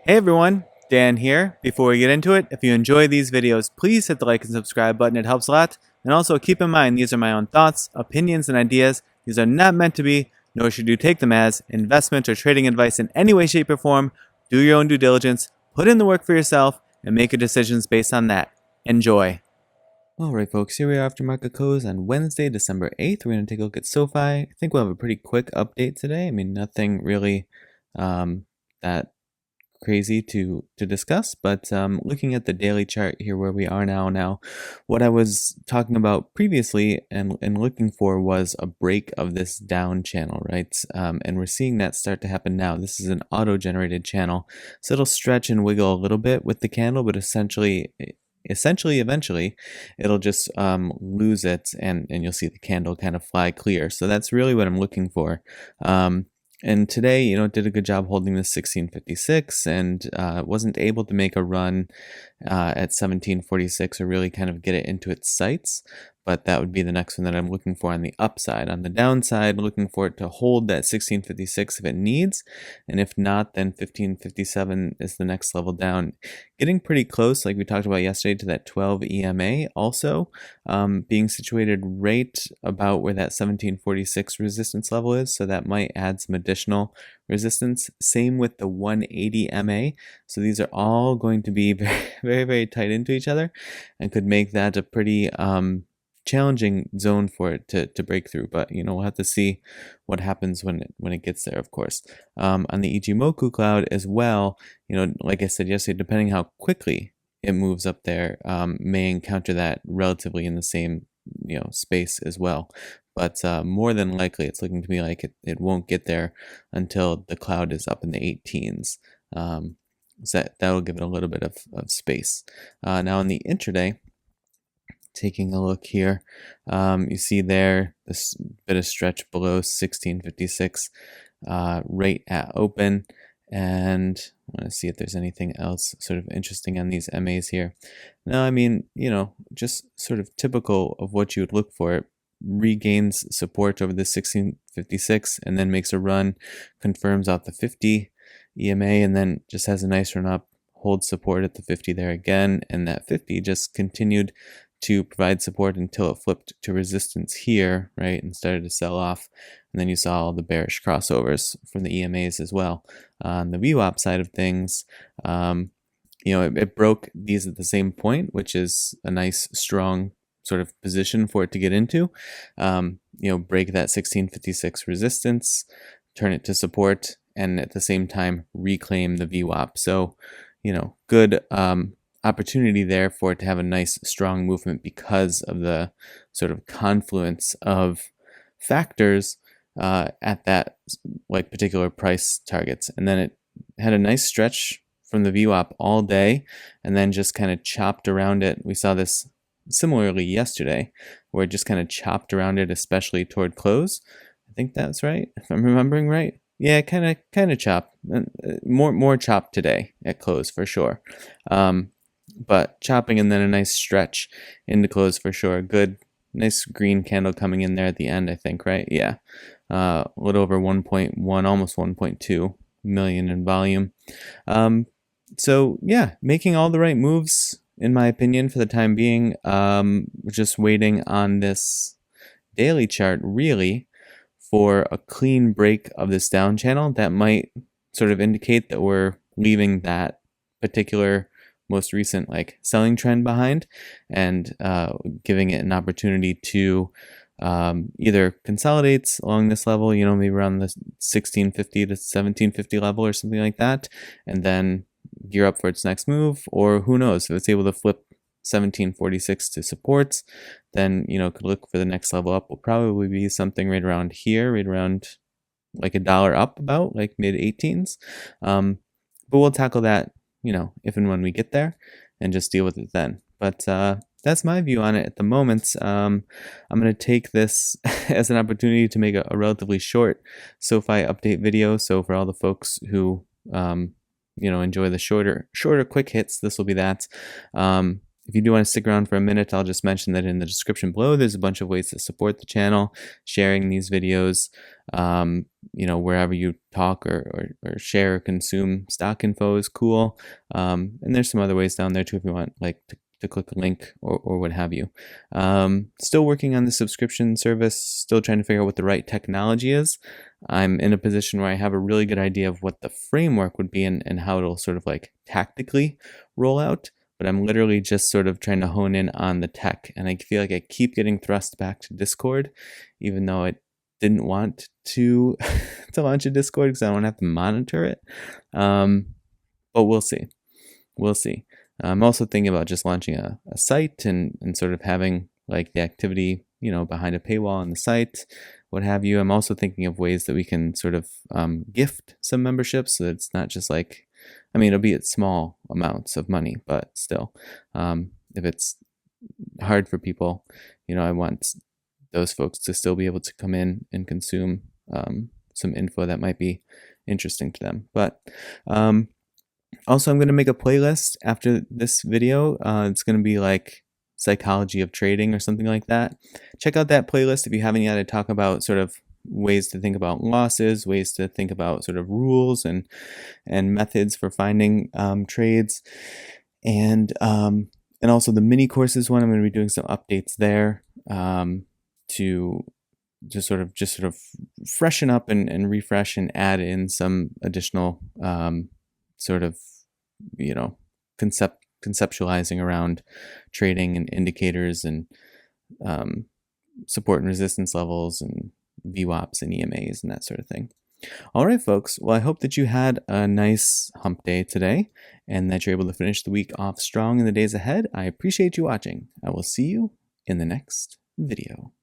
Hey everyone, Dan here. Before we get into it, if you enjoy these videos, please hit the like and subscribe button. It helps a lot. And also keep in mind, these are my own thoughts, opinions, and ideas. These are not meant to be, nor should you take them as, investment or trading advice in any way, shape, or form. Do your own due diligence, put in the work for yourself, and make your decisions based on that. Enjoy. Alright folks, here we are after market close on Wednesday, December 8th. We're going to take a look at SoFi. I think we'll have a pretty quick update today. I mean, nothing really that crazy to discuss, but looking at the daily chart here where we are now, what I was talking about previously and looking for was a break of this down channel, right? And we're seeing that start to happen now. This is an auto-generated channel, so it'll stretch and wiggle a little bit with the candle, but eventually it'll just lose it, and you'll see the candle kind of fly clear. So that's really what I'm looking for. And today, it did a good job holding the 1656 and wasn't able to make a run at 1746 or really kind of get it into its sights. But that would be the next one that I'm looking for on the upside. On the downside, looking for it to hold that 1656 if it needs. And if not, then 1557 is the next level down. Getting pretty close, like we talked about yesterday, to that 12 EMA also. Being situated right about where that 1746 resistance level is. So that might add some additional resistance. Same with the 180 MA. So these are all going to be very, very tight into each other and could make that a pretty challenging zone for it to break through, but we'll have to see what happens when it gets there, of course. On the Ichimoku cloud as well, like I said yesterday, depending how quickly it moves up there, may encounter that relatively in the same space as well. But more than likely, it's looking to me like it won't get there until the cloud is up in the 18s. So that'll give it a little bit of space. Now on the intraday, taking a look here, you see there this bit of stretch below 1656 right at open, and I want to see if there's anything else sort of interesting on these MAs here. No, I mean, just sort of typical of what you would look for. It regains support over the 1656 and then makes a run, confirms out the 50 EMA, and then just has a nice run up, holds support at the 50 there again, and that 50 just continued to provide support until it flipped to resistance here, right, and started to sell off. And then you saw all the bearish crossovers from the EMAs as well. On the VWAP side of things, it broke these at the same point, which is a nice, strong sort of position for it to get into. Break that 1656 resistance, turn it to support, and at the same time reclaim the VWAP. So, good opportunity there for it to have a nice strong movement because of the sort of confluence of factors at that particular price targets. And then it had a nice stretch from the VWAP all day and then just kind of chopped around it. We saw this similarly yesterday where it just kind of chopped around it, especially toward close. I think that's right, if I'm remembering right. Yeah, kind of chop, more chop today at close for sure. But chopping and then a nice stretch into close for sure. Good, nice green candle coming in there at the end, I think, right? Yeah, a little over 1.1, almost 1.2 million in volume. So yeah, making all the right moves in my opinion for the time being. We're just waiting on this daily chart really for a clean break of this down channel that might sort of indicate that we're leaving that particular most recent selling trend behind and giving it an opportunity to either consolidate along this level, maybe around the 1650 to 1750 level or something like that, and then gear up for its next move. Or who knows, if it's able to flip 1746 to supports, then could look for the next level up. Will probably be something right around here, right around $1 up, about mid 18s. But we'll tackle that if and when we get there and just deal with it then. But that's my view on it at the moment. I'm going to take this as an opportunity to make a relatively short SoFi update video. So for all the folks who enjoy the shorter quick hits, this will be that. If you do want to stick around for a minute, I'll just mention that in the description below, there's a bunch of ways to support the channel, sharing these videos, wherever you talk or share or consume stock info is cool. And there's some other ways down there too if you want to click a link or what have you. Still working on the subscription service, still trying to figure out what the right technology is. I'm in a position where I have a really good idea of what the framework would be and how it'll sort of tactically roll out, but I'm literally just sort of trying to hone in on the tech, and I feel like I keep getting thrust back to Discord, even though I didn't want to to launch a Discord because I don't have to monitor it. But we'll see. We'll see. I'm also thinking about just launching a site and sort of having the activity, behind a paywall on the site, what have you. I'm also thinking of ways that we can sort of gift some memberships so that it's not just it'll be at small amounts of money, but still, if it's hard for people, I want those folks to still be able to come in and consume some info that might be interesting to them. But also, I'm going to make a playlist after this video. It's going to be psychology of trading or something like that. Check out that playlist if you haven't yet. I talk about sort of ways to think about losses, ways to think about sort of rules and methods for finding trades, and also the mini courses one. I'm going to be doing some updates there to just sort of freshen up and refresh and add in some additional conceptualizing around trading and indicators and support and resistance levels and VWAPs and EMAs and that sort of thing. All right, folks. Well, I hope that you had a nice hump day today and that you're able to finish the week off strong in the days ahead. I appreciate you watching. I will see you in the next video.